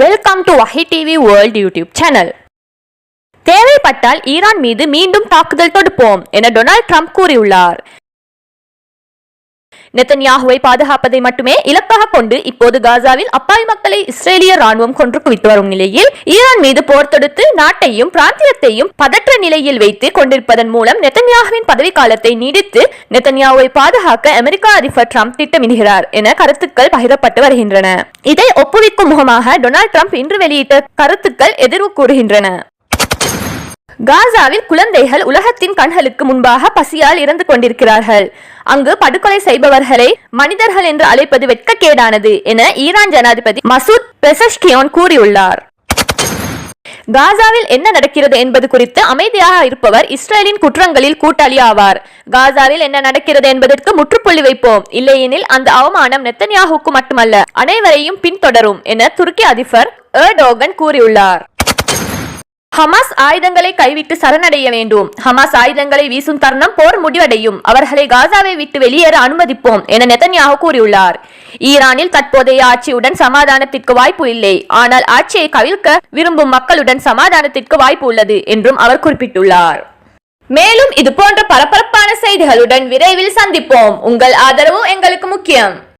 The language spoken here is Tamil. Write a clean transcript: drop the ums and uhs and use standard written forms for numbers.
வெல்கம் டு வஹி டிவி வேர்ல்ட் யூடியூப் சேனல். தேவைப்பட்டால் ஈரான் மீது மீண்டும் தாக்குதல் தொடுப்போம் என டொனால்ட் ட்ரம்ப் கூறியுள்ளார். நெத்தன்யாஹுவை பாதுகாப்பதை மட்டுமே இலக்காக கொண்டு இப்போது காசாவில் அப்பாவி மக்களை இஸ்ரேலிய ராணுவம் கொன்று குவித்து வரும் நிலையில் ஈரான் மீது போர் தொடுத்து நாட்டையும் பிராந்தியத்தையும் பதற்ற நிலையில் வைத்து கொண்டிருப்பதன் மூலம் நெத்தன்யாஹுவின் பதவிக்காலத்தை நீடித்து நெத்தன்யாஹுவை பாதுகாக்க அமெரிக்க அதிபர் ட்ரம்ப் திட்டமிடுகிறார் என கருத்துக்கள் பகிரப்பட்டு வருகின்றன. இதை ஒப்புவிக்கும் முகமாக டொனால்ட் ட்ரம்ப் இன்று வெளியிட்ட கருத்துக்கள் எதிர்வு கூறுகின்றன. காசாவில் குழந்தைகள் உலகத்தின் கண்களுக்கு முன்பாக பசியால் இறந்து கொண்டிருக்கிறார்கள். அங்கு படுகொலை செய்பவர்களை மனிதர்கள் என்று அழைப்பது வெட்கக்கேடானது என ஈரான் ஜனாதிபதி மசூத் பெசஷ்கியான் கூறியுள்ளார். காசாவில் என்ன நடக்கிறது என்பது குறித்து அமைதியாக இருப்பவர் இஸ்ரேலின் குற்றங்களில் கூட்டாளி ஆவார். காசாவில் என்ன நடக்கிறது என்பதற்கு முற்றுப்புள்ளி வைப்போம், இல்லையெனில் அந்த அவமானம் நெத்தன்யாஹுக்கு மட்டுமல்ல அனைவரையும் பின்தொடரும் என துருக்கி அதிபர் எர்டோகன் கூறியுள்ளார். ஹமாஸ் ஆயுதங்களை கைவிட்டு சரணடைய வேண்டும். ஹமாஸ் ஆயுதங்களை வீசும் தருணம் போர் முடிவடையும். அவர்களை காசாவை விட்டு வெளியேற அனுமதிப்போம் என நெத்தன்யாஹு கூறியுள்ளார். ஈரானில் தற்போதைய ஆட்சியுடன் சமாதானத்திற்கு வாய்ப்பு இல்லை, ஆனால் ஆட்சியை கவிழ்க்க விரும்பும் மக்களுடன் சமாதானத்திற்கு வாய்ப்பு உள்ளது என்றும் அவர் குறிப்பிட்டுள்ளார். மேலும் இது போன்ற பரபரப்பான செய்திகளுடன் விரைவில் சந்திப்போம். உங்கள் ஆதரவு எங்களுக்கு முக்கியம்.